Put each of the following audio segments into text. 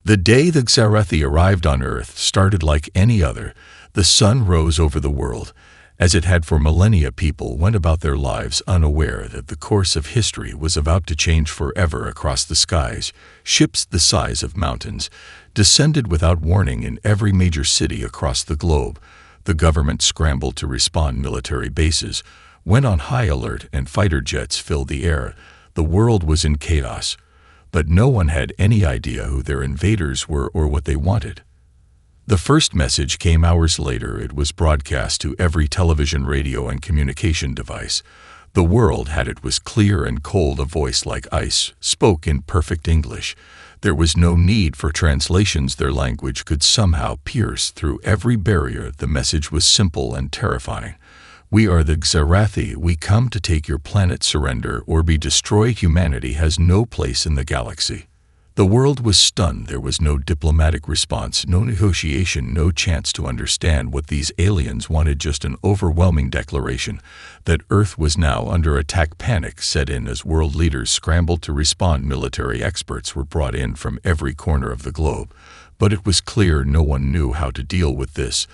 The day the Xarathi arrived on Earth started like any other. The sun rose over the world. As it had for millennia, people went about their lives unaware that the course of history was about to change forever across the skies. Ships the size of mountains descended without warning in every major city across the globe. The government scrambled to respond. Military bases went on high alert and fighter jets filled the air. The world was in chaos, but no one had any idea who their invaders were or what they wanted. The first message came hours later. It was broadcast to every television, radio, and communication device. The world had it was clear and cold. A voice like ice spoke in perfect English. There was no need for translations. Their language could somehow pierce through every barrier. The message was simple and terrifying. We are the Xarathi. We come to take your planet. Surrender or be destroyed. Humanity has no place in the galaxy. The world was stunned. There was no diplomatic response, no negotiation, no chance to understand what these aliens wanted, just an overwhelming declaration that Earth was now under attack. Panic set in as world leaders scrambled to respond. Military experts were brought in from every corner of the globe, but it was clear no one knew how to deal with this.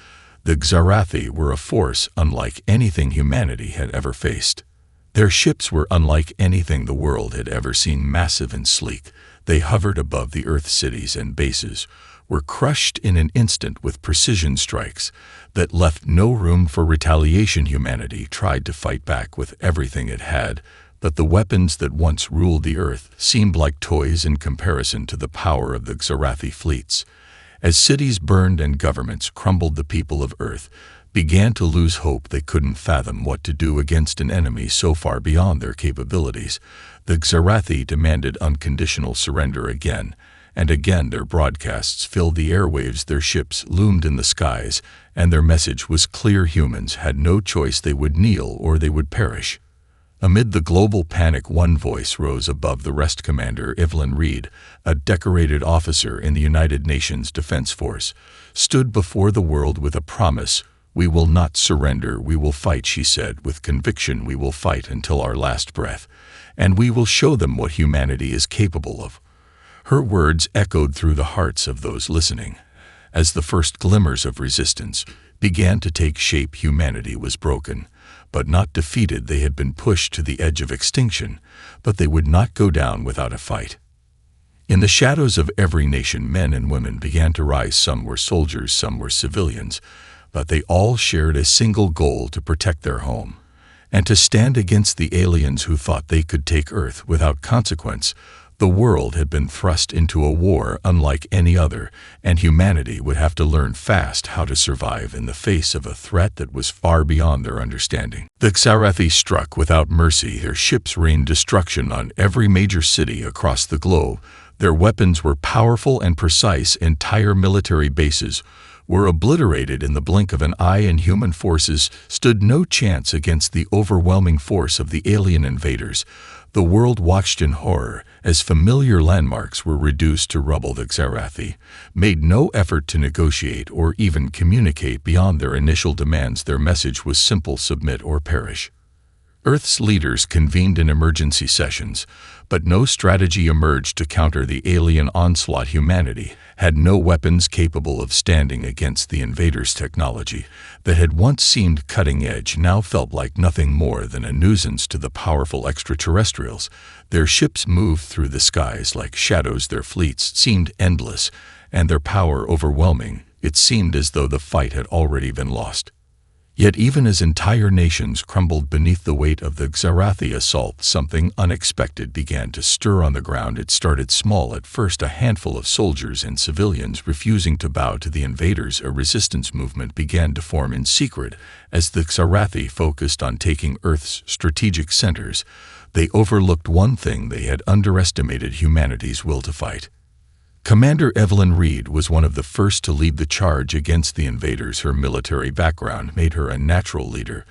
The Xarathi were a force unlike anything humanity had ever faced. Their ships were unlike anything the world had ever seen, massive and sleek. They hovered above the Earth. Cities and bases were crushed in an instant with precision strikes that left no room for retaliation. Humanity tried to fight back with everything it had, but the weapons that once ruled the Earth seemed like toys in comparison to the power of the Xarathi fleets. As cities burned and governments crumbled, the people of Earth began to lose hope. They couldn't fathom what to do against an enemy so far beyond their capabilities. The Xarathi demanded unconditional surrender again and again. Their broadcasts filled the airwaves. Their ships loomed in the skies, and their message was clear. Humans had no choice. They would kneel or they would perish. Amid the global panic, one voice rose above the rest. Commander Evelyn Reed, a decorated officer in the United Nations Defense Force, stood before the world with a promise. We will not surrender. We will fight, she said with conviction. We will fight until our last breath, and we will show them what humanity is capable of. Her words echoed through the hearts of those listening. As the first glimmers of resistance began to take shape, humanity was broken, but not defeated. They had been pushed to the edge of extinction, but they would not go down without a fight. In the shadows of every nation, men and women began to rise. Some were soldiers, some were civilians, but they all shared a single goal: to protect their home and to stand against the aliens who thought they could take Earth without consequence. The world had been thrust into a war unlike any other, and humanity would have to learn fast how to survive in the face of a threat that was far beyond their understanding. The Xarathi struck without mercy. Their ships rained destruction on every major city across the globe. Their weapons were powerful and precise. Entire military bases were obliterated in the blink of an eye, and human forces stood no chance against the overwhelming force of the alien invaders. The world watched in horror as familiar landmarks were reduced to rubble. The Xarathi made no effort to negotiate or even communicate beyond their initial demands. Their message was simple: submit or perish. Earth's leaders convened in emergency sessions, but no strategy emerged to counter the alien onslaught. Humanity had no weapons capable of standing against the invaders' technology that had once seemed cutting edge, now felt like nothing more than a nuisance to the powerful extraterrestrials. Their ships moved through the skies like shadows. Their fleets seemed endless, and their power overwhelming. It seemed as though the fight had already been lost. Yet even as entire nations crumbled beneath the weight of the Xarathi assault, something unexpected began to stir on the ground. It started small at first, a handful of soldiers and civilians refusing to bow to the invaders. A resistance movement began to form in secret as the Xarathi focused on taking Earth's strategic centers. They overlooked one thing: they had underestimated humanity's will to fight. Commander Evelyn Reed was one of the first to lead the charge against the invaders. Her military background made her a natural leader,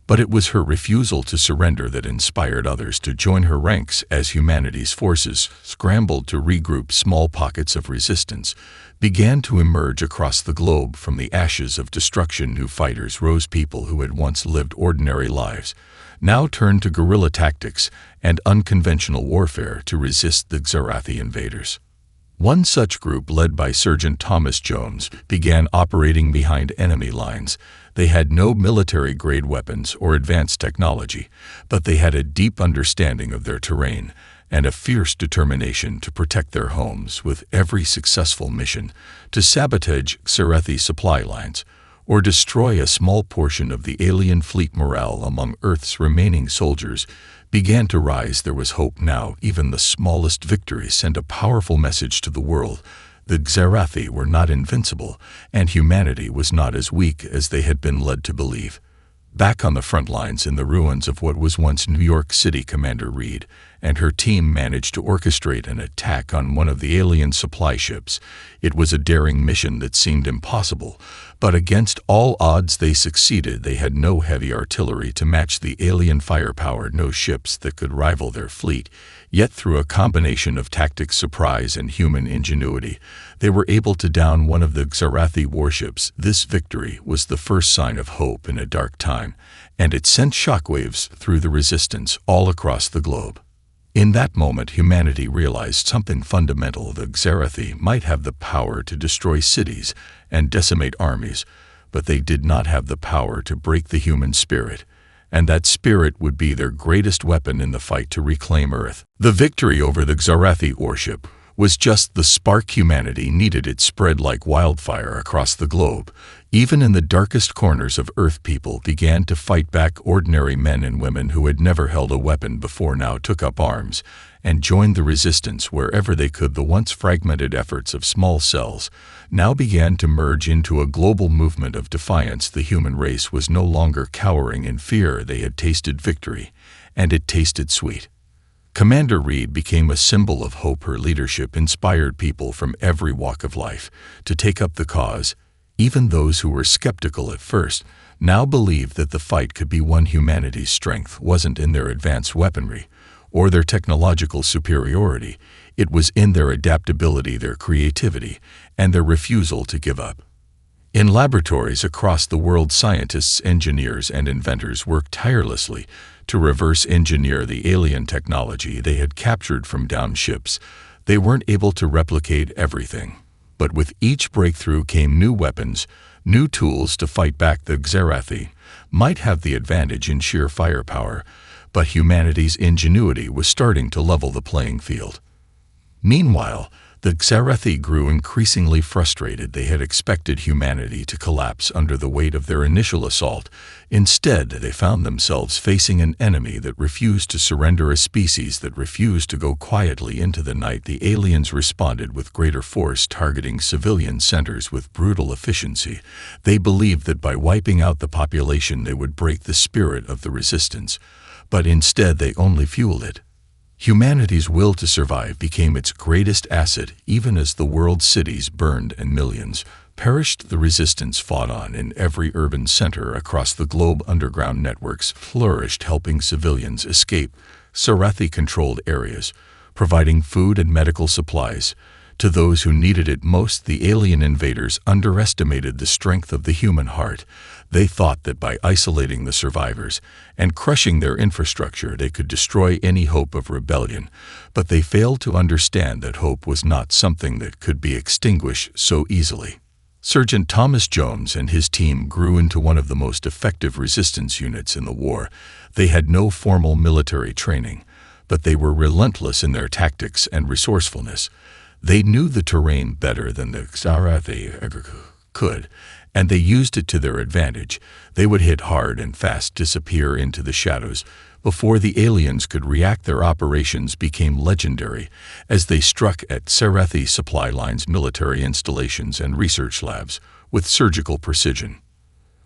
but it was her refusal to surrender that inspired others to join her ranks. As humanity's forces scrambled to regroup, small pockets of resistance began to emerge across the globe. From the ashes of destruction, new fighters rose. People who had once lived ordinary lives now turned to guerrilla tactics and unconventional warfare to resist the Xarathi invaders. One such group, led by Sergeant Thomas Jones, began operating behind enemy lines. They had no military-grade weapons or advanced technology, but they had a deep understanding of their terrain and a fierce determination to protect their homes. With every successful mission to sabotage Xerathi supply lines or destroy a small portion of the alien fleet, morale among Earth's remaining soldiers began to rise. There was hope now. Even the smallest victory sent a powerful message to the world. The Xerathi were not invincible, and humanity was not as weak as they had been led to believe. Back on the front lines in the ruins of what was once New York City, Commander Reed and her team managed to orchestrate an attack on one of the alien supply ships. It was a daring mission that seemed impossible, but against all odds they succeeded. They had no heavy artillery to match the alien firepower, no ships that could rival their fleet. Yet through a combination of tactics, surprise, and human ingenuity, they were able to down one of the Xerathi warships. This victory was the first sign of hope in a dark time, and it sent shockwaves through the resistance all across the globe. In that moment, humanity realized something fundamental. The Xerathi might have the power to destroy cities and decimate armies, but they did not have the power to break the human spirit, and that spirit would be their greatest weapon in the fight to reclaim Earth. The victory over the Xerathi warship was just the spark humanity needed. It spread like wildfire across the globe. Even in the darkest corners of Earth, people began to fight back. Ordinary men and women who had never held a weapon before now took up arms and joined the resistance wherever they could. The once fragmented efforts of small cells now began to merge into a global movement of defiance. The human race was no longer cowering in fear. They had tasted victory, and it tasted sweet. Commander Reed became a symbol of hope. Her leadership inspired people from every walk of life to take up the cause. Even those who were skeptical at first now believed that the fight could be won. Humanity's strength wasn't in their advanced weaponry or their technological superiority. It was in their adaptability, their creativity, and their refusal to give up. In laboratories across the world, scientists, engineers, and inventors worked tirelessly to reverse engineer the alien technology they had captured from downed ships. They weren't able to replicate everything, but with each breakthrough came new weapons, new tools to fight back. The Xerathi might have the advantage in sheer firepower, but humanity's ingenuity was starting to level the playing field. Meanwhile, the Xerathi grew increasingly frustrated. They had expected humanity to collapse under the weight of their initial assault. Instead, they found themselves facing an enemy that refused to surrender, a species that refused to go quietly into the night. The aliens responded with greater force, targeting civilian centers with brutal efficiency. They believed that by wiping out the population they would break the spirit of the resistance, but instead they only fueled it. Humanity's will to survive became its greatest asset. Even as the world's cities burned and millions perished, the resistance fought on. In every urban center across the globe, underground networks flourished, helping civilians escape Xerathi-controlled areas, providing food and medical supplies to those who needed it most. The alien invaders underestimated the strength of the human heart. They thought that by isolating the survivors and crushing their infrastructure, they could destroy any hope of rebellion. But they failed to understand that hope was not something that could be extinguished so easily. Sergeant Thomas Jones and his team grew into one of the most effective resistance units in the war. They had no formal military training, but they were relentless in their tactics and resourcefulness. They knew the terrain better than the Xerathi could, and they used it to their advantage. They would hit hard and fast, disappear into the shadows before the aliens could react. Their operations became legendary as they struck at Xerathi supply lines, military installations, and research labs with surgical precision.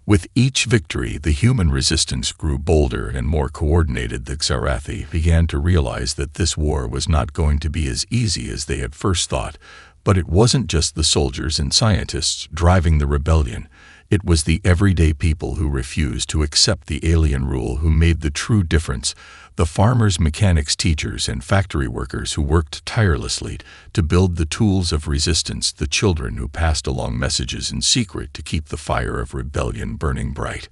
With each victory, the human resistance grew bolder and more coordinated. The Xerathi began to realize that this war was not going to be as easy as they had first thought. But it wasn't just the soldiers and scientists driving the rebellion. It was the everyday people who refused to accept the alien rule who made the true difference. The farmers, mechanics, teachers, and factory workers who worked tirelessly to build the tools of resistance. The children who passed along messages in secret to keep the fire of rebellion burning bright.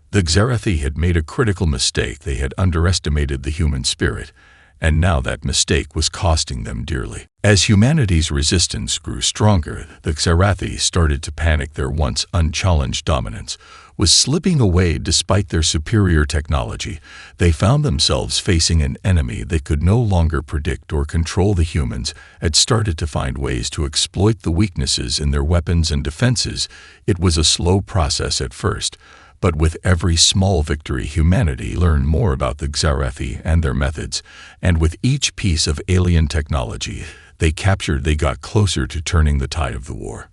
The Xerathi had made a critical mistake. They had underestimated the human spirit, and now that mistake was costing them dearly. As humanity's resistance grew stronger, the Xerathi started to panic. Their once unchallenged dominance was slipping away despite their superior technology. They found themselves facing an enemy they could no longer predict or control. The humans had started to find ways to exploit the weaknesses in their weapons and defenses. It was a slow process at first, but with every small victory, humanity learned more about the Xerathi and their methods, and with each piece of alien technology they captured, they got closer to turning the tide of the war.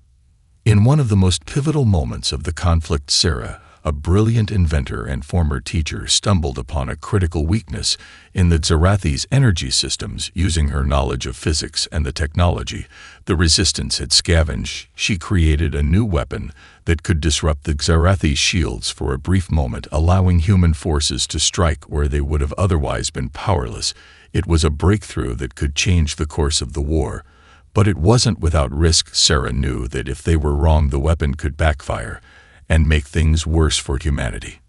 In one of the most pivotal moments of the conflict, Sarah, a brilliant inventor and former teacher, stumbled upon a critical weakness in the Xerathi's energy systems. Using her knowledge of physics and the technology the Resistance had scavenged, she created a new weapon that could disrupt the Xerathi's shields for a brief moment, allowing human forces to strike where they would have otherwise been powerless. It was a breakthrough that could change the course of the war. But it wasn't without risk. Sarah knew that if they were wrong, the weapon could backfire and make things worse for humanity.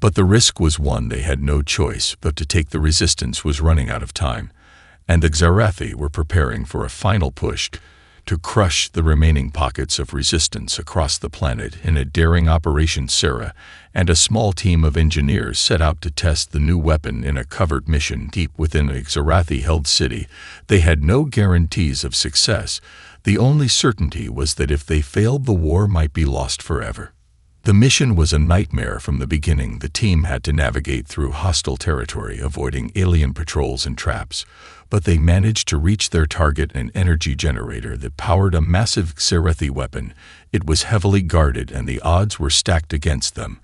But the risk was one they had no choice but to take. The Resistance was running out of time, and the Xerathi were preparing for a final push to crush the remaining pockets of resistance across the planet. In a daring operation, Sarah and a small team of engineers set out to test the new weapon in a covert mission deep within a Xerathi-held city. They had no guarantees of success. The only certainty was that if they failed, the war might be lost forever. The mission was a nightmare from the beginning. The team had to navigate through hostile territory, avoiding alien patrols and traps, but they managed to reach their target, an energy generator that powered a massive Xerathi weapon. It was heavily guarded and the odds were stacked against them,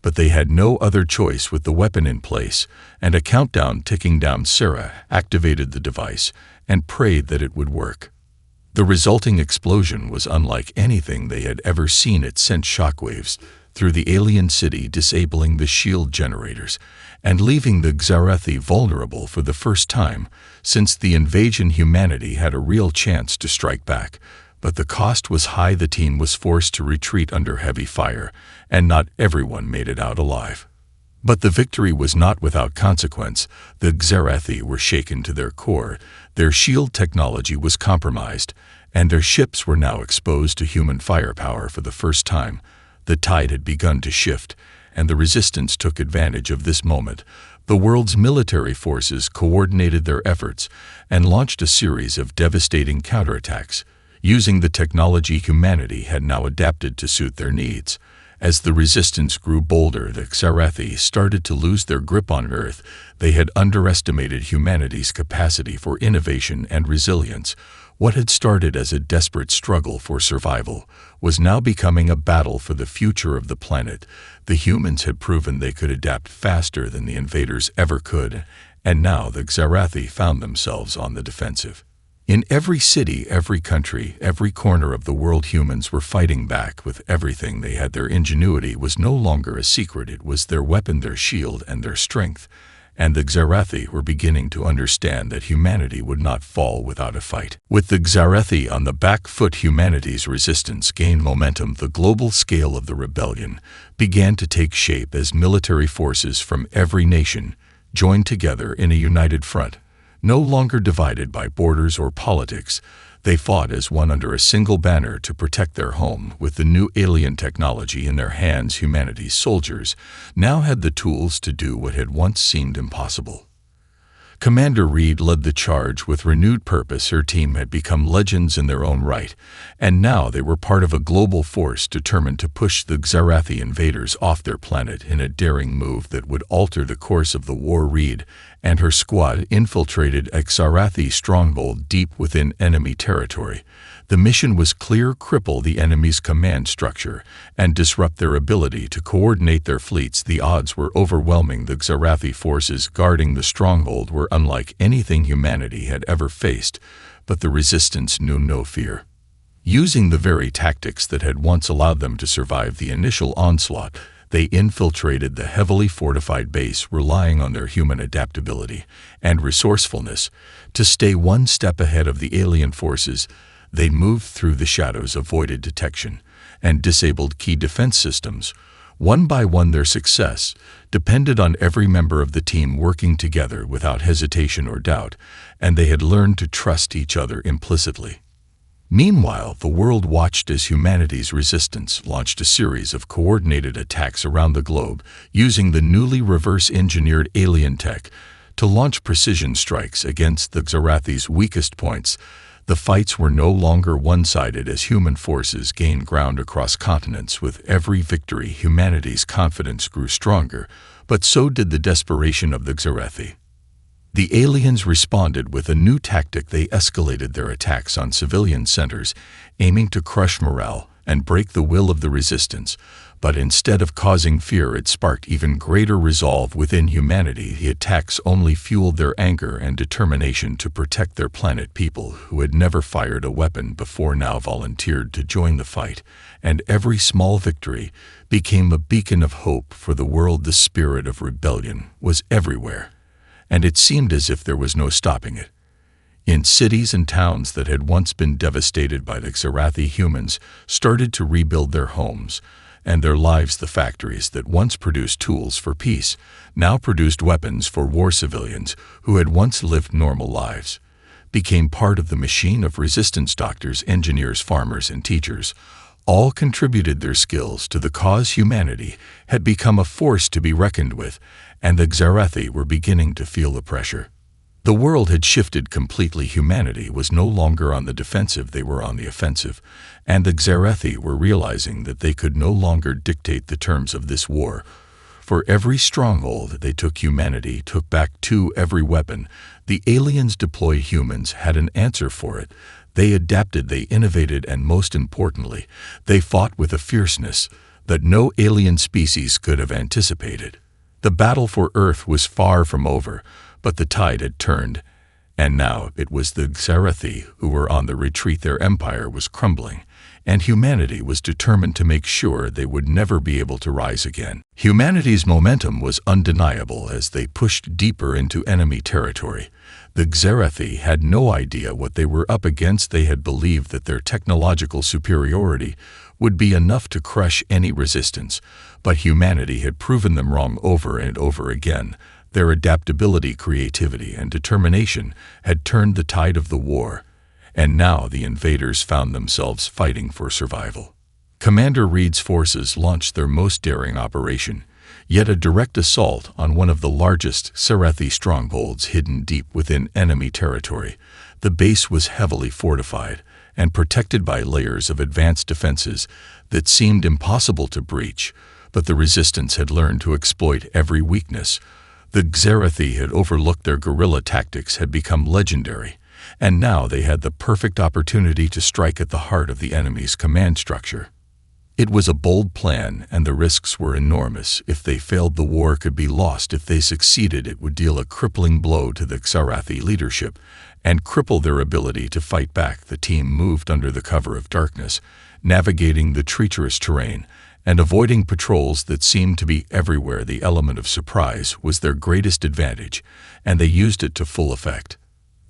but they had no other choice. With the weapon in place and a countdown ticking down, Sarah activated the device and prayed that it would work. The resulting explosion was unlike anything they had ever seen. It sent shockwaves through the alien city, disabling the shield generators and leaving the Xerathi vulnerable. For the first time since the invasion, humanity had a real chance to strike back, but the cost was high. The team was forced to retreat under heavy fire, and not everyone made it out alive. But the victory was not without consequence. The Xerathi were shaken to their core. Their shield technology was compromised, and their ships were now exposed to human firepower for the first time. The tide had begun to shift, and the Resistance took advantage of this moment. The world's military forces coordinated their efforts and launched a series of devastating counterattacks, using the technology humanity had now adapted to suit their needs. As the Resistance grew bolder, the Xerathi started to lose their grip on Earth. They had underestimated humanity's capacity for innovation and resilience. What had started as a desperate struggle for survival was now becoming a battle for the future of the planet. The humans had proven they could adapt faster than the invaders ever could, and now the Xerathi found themselves on the defensive. In every city, every country, every corner of the world, humans were fighting back with everything they had. Their ingenuity was no longer a secret. It was their weapon, their shield, and their strength. And the Xerathi were beginning to understand that humanity would not fall without a fight. With the Xerathi on the back foot, humanity's resistance gained momentum. The global scale of the rebellion began to take shape as military forces from every nation joined together in a united front. No longer divided by borders or politics, they fought as one under a single banner to protect their home. With the new alien technology in their hands, humanity's soldiers now had the tools to do what had once seemed impossible. Commander Reed led the charge with renewed purpose. Her team had become legends in their own right, and now they were part of a global force determined to push the Xerathi invaders off their planet in a daring move that would alter the course of the war. Reed and her squad infiltrated a Xerathi stronghold deep within enemy territory. The mission was clear: cripple the enemy's command structure and disrupt their ability to coordinate their fleets. The odds were overwhelming. The Xerathi forces guarding the stronghold were unlike anything humanity had ever faced, but the Resistance knew no fear. Using the very tactics that had once allowed them to survive the initial onslaught, they infiltrated the heavily fortified base, relying on their human adaptability and resourcefulness to stay one step ahead of the alien forces. They moved through the shadows, avoided detection, and disabled key defense systems, One by one, their success depended on every member of the team working together without hesitation or doubt, and they had learned to trust each other implicitly. Meanwhile, the world watched as humanity's resistance launched a series of coordinated attacks around the globe using the newly reverse-engineered alien tech to launch precision strikes against the Xarathi's weakest points. The fights were no longer one-sided as human forces gained ground across continents. With every victory, humanity's confidence grew stronger, but so did the desperation of the Xarathi. The aliens responded with a new tactic. They escalated their attacks on civilian centers, aiming to crush morale and break the will of the resistance. But instead of causing fear, it sparked even greater resolve within humanity. The attacks only fueled their anger and determination to protect their planet. People who had never fired a weapon before now volunteered to join the fight, and every small victory became a beacon of hope for the world. The spirit of rebellion was everywhere, and it seemed as if there was no stopping it. In cities and towns that had once been devastated by the Xarathi, humans started to rebuild their homes and their lives. The factories that once produced tools for peace now produced weapons for war. Civilians who had once lived normal lives became part of the machine of resistance. Doctors, engineers, farmers, and teachers all contributed their skills to the cause. Humanity had become a force to be reckoned with, and the Xarathi were beginning to feel the pressure. The world had shifted completely. Humanity was no longer on the defensive, they were on the offensive, and the Xarathi were realizing that they could no longer dictate the terms of this war. For every stronghold they took, humanity took back too. Every weapon the aliens deployed, humans had an answer for it. They adapted, they innovated, and most importantly, they fought with a fierceness that no alien species could have anticipated. The battle for Earth was far from over, but the tide had turned, and now it was the Xarathi who were on the retreat. Their empire was crumbling, and humanity was determined to make sure they would never be able to rise again. Humanity's momentum was undeniable as they pushed deeper into enemy territory. The Xarathi had no idea what they were up against. They had believed that their technological superiority would be enough to crush any resistance, but humanity had proven them wrong over and over again. Their adaptability, creativity, and determination had turned the tide of the war, and now the invaders found themselves fighting for survival. Commander Reed's forces launched their most daring operation, yet a direct assault on one of the largest Xarathi strongholds hidden deep within enemy territory. The base was heavily fortified and protected by layers of advanced defenses that seemed impossible to breach, but the resistance had learned to exploit every weakness. The Xarathi had overlooked their guerrilla tactics had become legendary, and now they had the perfect opportunity to strike at the heart of the enemy's command structure. It was a bold plan, and the risks were enormous. If they failed, the war could be lost. If they succeeded, it would deal a crippling blow to the Xarathi leadership and cripple their ability to fight back. The team moved under the cover of darkness, navigating the treacherous terrain and avoiding patrols that seemed to be everywhere. The element of surprise was their greatest advantage, and they used it to full effect.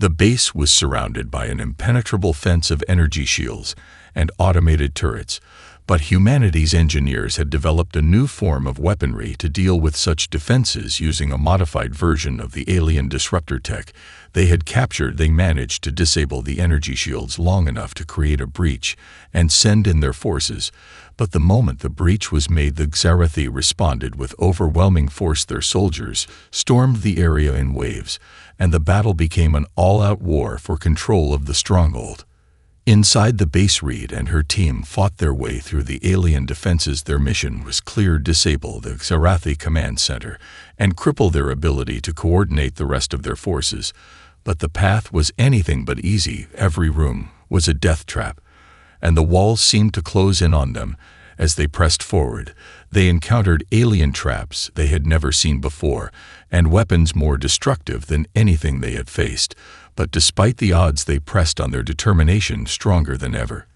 The base was surrounded by an impenetrable fence of energy shields and automated turrets, but humanity's engineers had developed a new form of weaponry to deal with such defenses. Using a modified version of the alien disruptor tech they managed to disable the energy shields long enough to create a breach and send in their forces. But the moment the breach was made, the Xarathi responded with overwhelming force. Their soldiers stormed the area in waves, and the battle became an all-out war for control of the stronghold. Inside the base, Reed and her team fought their way through the alien defenses. Their mission was clear: disable the Xarathi command center and cripple their ability to coordinate the rest of their forces. But the path was anything but easy. Every room was a death trap, and the walls seemed to close in on them. As they pressed forward, they encountered alien traps they had never seen before, and weapons more destructive than anything they had faced. But despite the odds, they pressed on, their determination stronger than ever.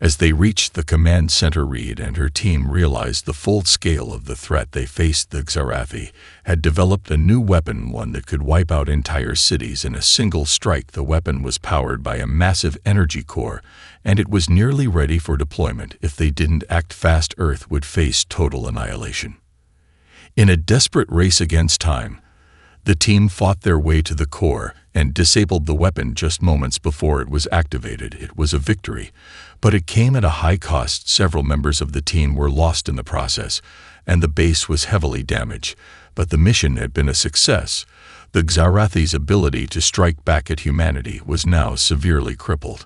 As they reached the command center, Reed and her team realized the full scale of the threat they faced. The Xarathi had developed a new weapon, one that could wipe out entire cities in a single strike. The weapon was powered by a massive energy core, and it was nearly ready for deployment. If they didn't act fast, Earth would face total annihilation. In a desperate race against time, the team fought their way to the core and disabled the weapon just moments before it was activated. It was a victory, but it came at a high cost. Several members of the team were lost in the process, and the base was heavily damaged. But the mission had been a success. The Xarathi's ability to strike back at humanity was now severely crippled.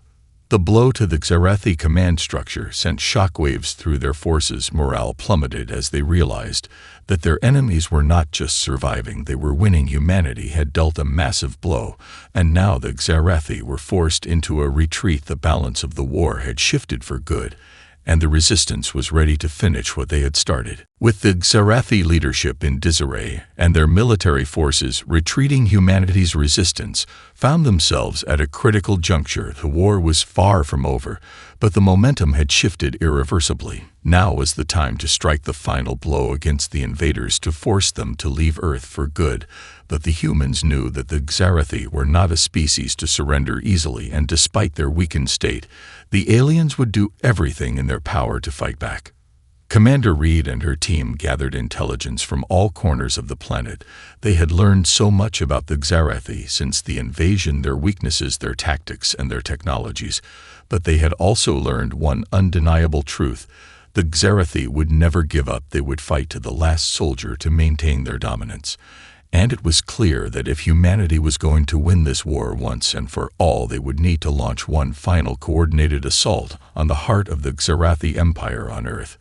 The blow to the Xarathi command structure sent shockwaves through their forces. Morale plummeted as they realized that their enemies were not just surviving, they were winning. Humanity had dealt a massive blow, and now the Xarathi were forced into a retreat. The balance of the war had shifted for good, and the resistance was ready to finish what they had started. With the Xarathi leadership in disarray and their military forces retreating, humanity's resistance found themselves at a critical juncture. The war was far from over, but the momentum had shifted irreversibly. Now was the time to strike the final blow against the invaders, to force them to leave Earth for good. But the humans knew that the Xarathi were not a species to surrender easily, and despite their weakened state, the aliens would do everything in their power to fight back. Commander Reed and her team gathered intelligence from all corners of the planet. They had learned so much about the Xarathi since the invasion, their weaknesses, their tactics, and their technologies. But they had also learned one undeniable truth. The Xarathi would never give up. They would fight to the last soldier to maintain their dominance. And it was clear that if humanity was going to win this war once and for all, they would need to launch one final coordinated assault on the heart of the Xarathi Empire on Earth.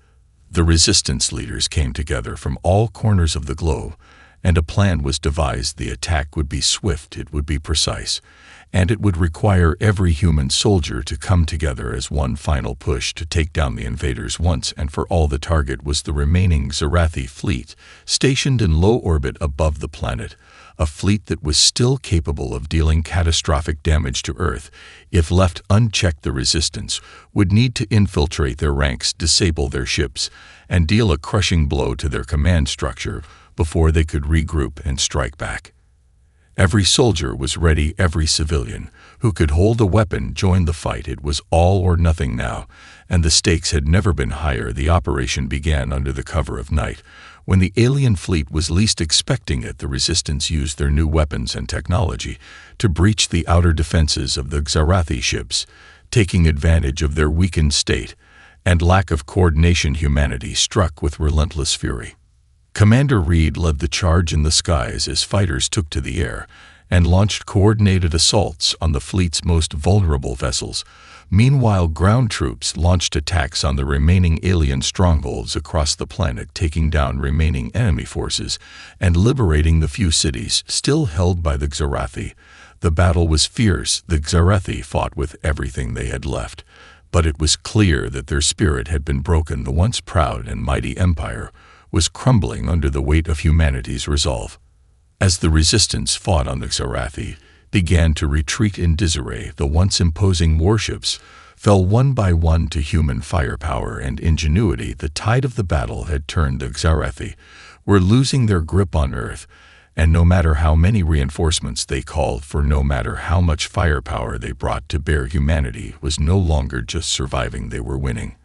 The resistance leaders came together from all corners of the globe, and a plan was devised. The attack would be swift, it would be precise, and it would require every human soldier to come together as one final push to take down the invaders once and for all. The target was the remaining Xarathi fleet, stationed in low orbit above the planet, a fleet that was still capable of dealing catastrophic damage to Earth. If left unchecked, the resistance would need to infiltrate their ranks, disable their ships, and deal a crushing blow to their command structure before they could regroup and strike back. Every soldier was ready. Every civilian who could hold a weapon joined the fight. It was all or nothing now, and the stakes had never been higher. The operation began under the cover of night. When the alien fleet was least expecting it, the resistance used their new weapons and technology to breach the outer defenses of the Xarathi ships, taking advantage of their weakened state and lack of coordination. Humanity struck with relentless fury. Commander Reed led the charge in the skies as fighters took to the air and launched coordinated assaults on the fleet's most vulnerable vessels. Meanwhile, ground troops launched attacks on the remaining alien strongholds across the planet, taking down remaining enemy forces and liberating the few cities still held by the Xarathi. The battle was fierce. The Xarathi fought with everything they had left, but it was clear that their spirit had been broken. The once proud and mighty empire was crumbling under the weight of humanity's resolve. As the resistance fought on the Xarathi began to retreat in disarray, the once imposing warships fell one by one to human firepower and ingenuity. The tide of the battle had turned. The Xarathi were losing their grip on Earth, and no matter how many reinforcements they called for, no matter how much firepower they brought to bear, humanity was no longer just surviving, they were winning.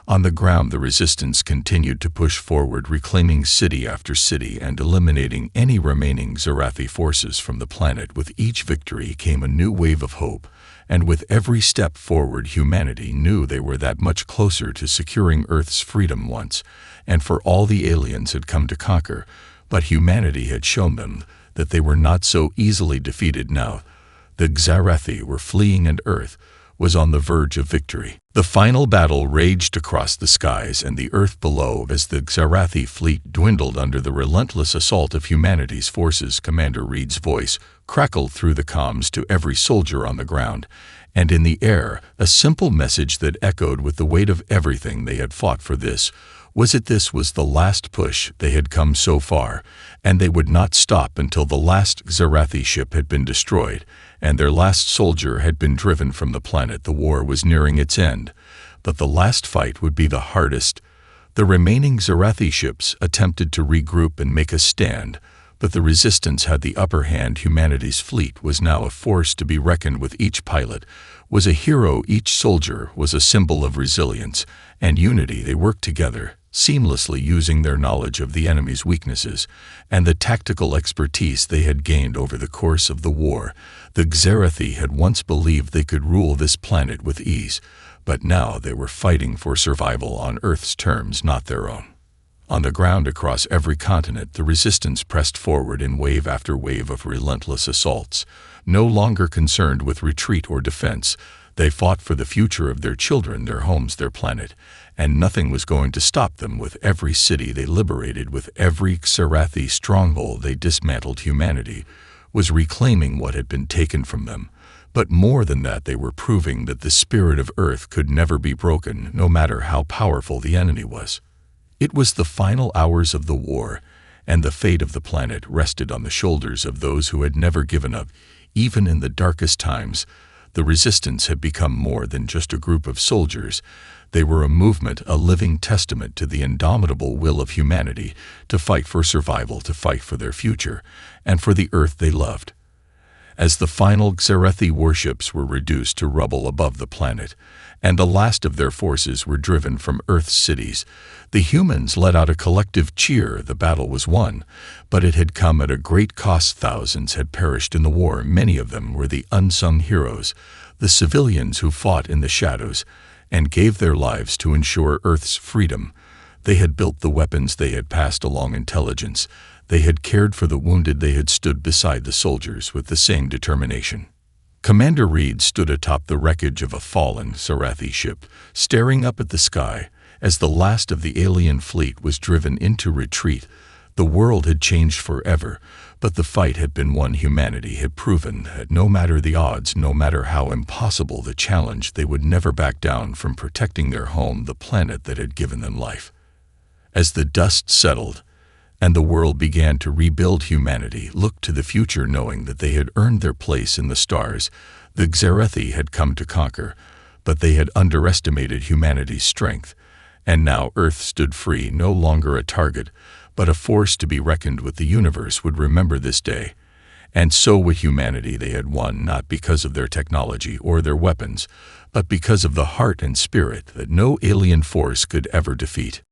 On the ground, the resistance continued to push forward, reclaiming city after city and eliminating any remaining Xarathi forces from the planet. With each victory came a new wave of hope, and with every step forward, humanity knew they were that much closer to securing Earth's freedom once and for all. The aliens had come to conquer, but humanity had shown them that they were not so easily defeated. Now the Xarathi were fleeing, and Earth was on the verge of victory. The final battle raged across the skies and the earth below as the Xarathi fleet dwindled under the relentless assault of humanity's forces. Commander Reed's voice crackled through the comms to every soldier on the ground and in the air, a simple message that echoed with the weight of everything they had fought for. This was the last push. They had come so far, and they would not stop until the last Xarathi ship had been destroyed and their last soldier had been driven from the planet. The war was nearing its end, But the last fight would be the hardest. The remaining Zarathi ships attempted to regroup and make a stand, but the Resistance had the upper hand. Humanity's fleet was now a force to be reckoned with. Each pilot was a hero, each soldier was a symbol of resilience and unity. They worked together, seamlessly, using their knowledge of the enemy's weaknesses and the tactical expertise they had gained over the course of the war. The Zarathi had once believed they could rule this planet with ease, but now they were fighting for survival on Earth's terms, not their own. On the ground across every continent, the Resistance pressed forward in wave after wave of relentless assaults. No longer concerned with retreat or defense, they fought for the future of their children, their homes, their planet, and nothing was going to stop them. With every city they liberated, with every Zarathi stronghold they dismantled, humanity was reclaiming what had been taken from them. But more than that, they were proving that the spirit of Earth could never be broken, no matter how powerful the enemy was. It was the final hours of the war, and the fate of the planet rested on the shoulders of those who had never given up. Even in the darkest times, the Resistance had become more than just a group of soldiers. They were a movement, a living testament to the indomitable will of humanity to fight for survival, to fight for their future, and for the Earth they loved. As the final Zarathi warships were reduced to rubble above the planet, and the last of their forces were driven from Earth's cities, the humans let out a collective cheer. The battle was won, but it had come at a great cost. Thousands had perished in the war. Many of them were the unsung heroes, the civilians who fought in the shadows and gave their lives to ensure Earth's freedom. They had built the weapons, they had passed along intelligence, they had cared for the wounded, they had stood beside the soldiers with the same determination. Commander Reed stood atop the wreckage of a fallen Zarathi ship, staring up at the sky as the last of the alien fleet was driven into retreat. The world had changed forever, but the fight had been won. Humanity had proven that no matter the odds, no matter how impossible the challenge, they would never back down from protecting their home, the planet that had given them life. As the dust settled and the world began to rebuild, humanity looked to the future, knowing that they had earned their place in the stars. The Zarathi had come to conquer, but they had underestimated humanity's strength, and now Earth stood free, no longer a target, but a force to be reckoned with. The universe would remember this day, and so would humanity. They had won not because of their technology or their weapons, but because of the heart and spirit that no alien force could ever defeat.